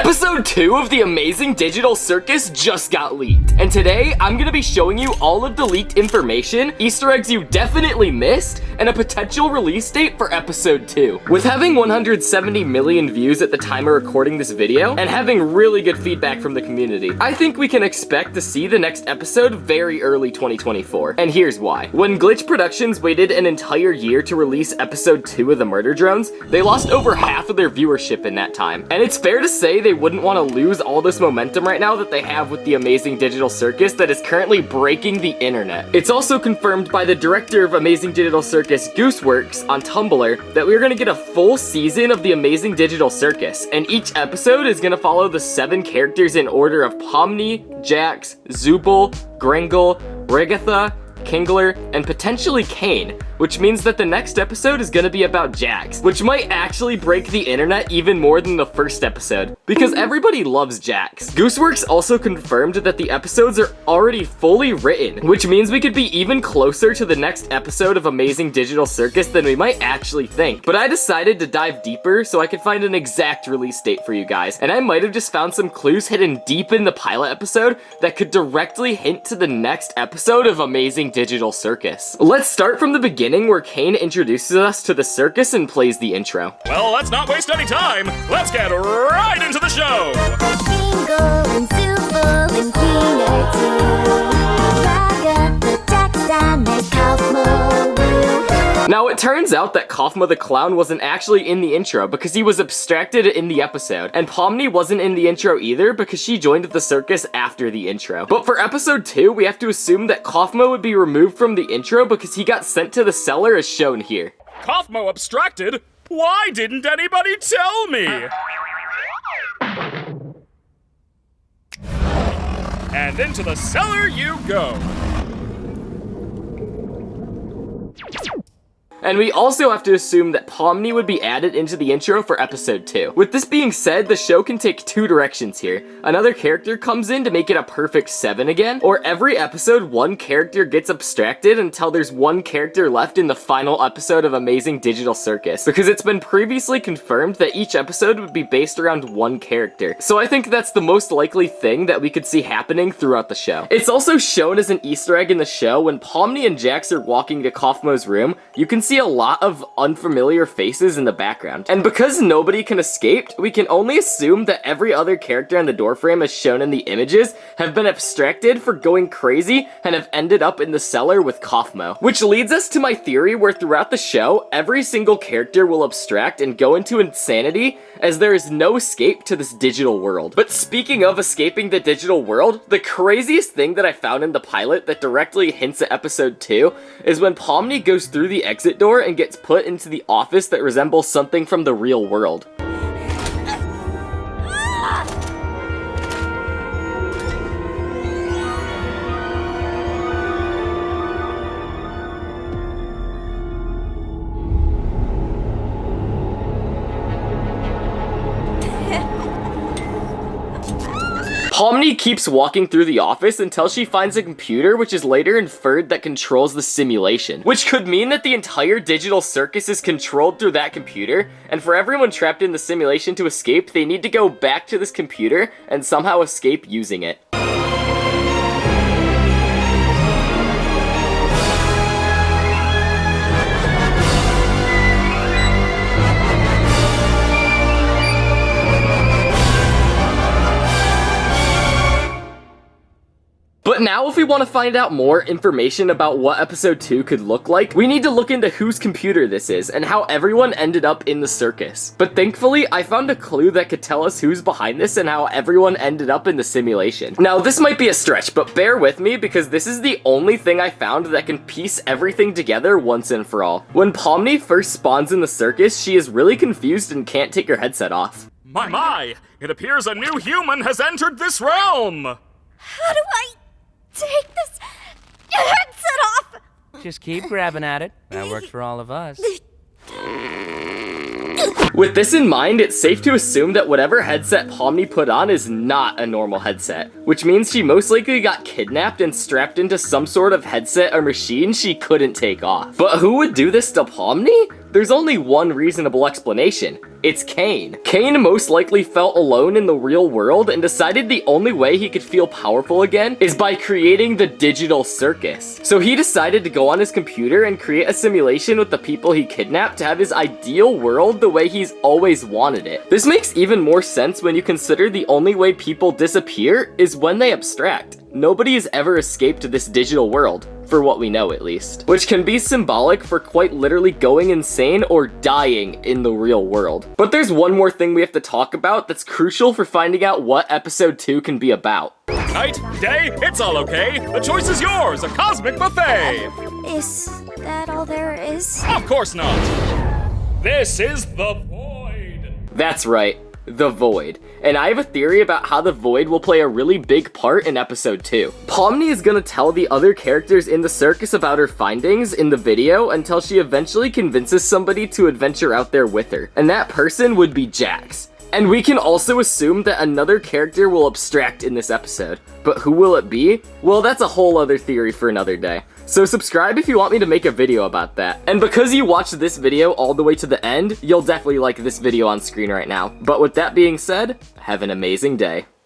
Episode 2 of the Amazing Digital Circus just got leaked, and today I'm gonna be showing you all of the leaked information, Easter eggs you definitely missed, and a potential release date for Episode 2. With having 170 million views at the time of recording this video, and having really good feedback from the community, I think we can expect to see the next episode very early 2024, and here's why. When Glitch Productions waited an entire year to release Episode 2 of the Murder Drones, they lost over half of their viewership in that time, and it's fair to say they wouldn't want to lose all this momentum right now that they have with the Amazing Digital Circus that is currently breaking the internet. It's also confirmed by the director of Amazing Digital Circus, Gooseworks, on Tumblr, that we're gonna get a full season of the Amazing Digital Circus, and each episode is gonna follow the 7 characters in order of Pomni, Jax, Zooble, Gringle, Rigatha, Kingler, and potentially Kane, which means that the next episode is gonna be about Jax, which might actually break the internet even more than the first episode, because everybody loves Jax. Gooseworks also confirmed that the episodes are already fully written, which means we could be even closer to the next episode of Amazing Digital Circus than we might actually think. But I decided to dive deeper so I could find an exact release date for you guys, and I might have just found some clues hidden deep in the pilot episode that could directly hint to the next episode of Amazing Digital Circus. Let's start from the beginning where Kane introduces us to the circus and plays the intro. Well, let's not waste any time. Let's get right into the show. Bingo and Zooble and Keener too. Ragatha, Jax, and Kaufmo will. Now, it turns out that Kaufmo the Clown wasn't actually in the intro because he was abstracted in the episode, and Pomni wasn't in the intro either because she joined the circus after the intro. But for episode 2, we have to assume that Kaufmo would be removed from the intro because he got sent to the cellar as shown here. Kaufmo abstracted? Why didn't anybody tell me? And into the cellar you go. And we also have to assume that Pomni would be added into the intro for episode 2. With this being said, the show can take 2 directions here. Another character comes in to make it a perfect 7 again, or every episode one character gets abstracted until there's one character left in the final episode of Amazing Digital Circus, because it's been previously confirmed that each episode would be based around one character. So I think that's the most likely thing that we could see happening throughout the show. It's also shown as an Easter egg in the show when Pomni and Jax are walking to Kaufmo's room. You can see a lot of unfamiliar faces in the background. And because nobody can escape, we can only assume that every other character on the doorframe as shown in the images have been abstracted for going crazy and have ended up in the cellar with Kaufmo. Which leads us to my theory where throughout the show, every single character will abstract and go into insanity as there is no escape to this digital world. But speaking of escaping the digital world, the craziest thing that I found in the pilot that directly hints at episode 2 is when Pomni goes through the exit door and gets put into the office that resembles something from the real world. Pomni keeps walking through the office until she finds a computer which is later inferred that controls the simulation, which could mean that the entire digital circus is controlled through that computer, and for everyone trapped in the simulation to escape, they need to go back to this computer and somehow escape using it. But now if we want to find out more information about what episode 2 could look like, we need to look into whose computer this is and how everyone ended up in the circus. But thankfully, I found a clue that could tell us who's behind this and how everyone ended up in the simulation. Now this might be a stretch, but bear with me because this is the only thing I found that can piece everything together once and for all. When Pomni first spawns in the circus, she is really confused and can't take her headset off. My, it appears a new human has entered this realm. How do I take this headset off? Just keep grabbing at it. That works for all of us. With this in mind, it's safe to assume that whatever headset Pomni put on is not a normal headset, which means she most likely got kidnapped and strapped into some sort of headset or machine she couldn't take off. But who would do this to Pomni? There's only one reasonable explanation. It's Kane. Kane most likely felt alone in the real world and decided the only way he could feel powerful again is by creating the digital circus. So he decided to go on his computer and create a simulation with the people he kidnapped to have his ideal world the way he's always wanted it. This makes even more sense when you consider the only way people disappear is when they abstract. Nobody has ever escaped this digital world, for what we know at least, which can be symbolic for quite literally going insane or dying in the real world. But there's one more thing we have to talk about that's crucial for finding out what episode 2 can be about. Night, day, it's all okay. The choice is yours, a cosmic buffet. Is that all there is? Of course not. This is the Void. That's right, the Void. And I have a theory about how the Void will play a really big part in episode 2. Pomni is gonna tell the other characters in the circus about her findings in the video until she eventually convinces somebody to adventure out there with her. And that person would be Jax. And we can also assume that another character will abstract in this episode. But who will it be? Well, that's a whole other theory for another day. So subscribe if you want me to make a video about that. And because you watched this video all the way to the end, you'll definitely like this video on screen right now. But with that being said, have an amazing day.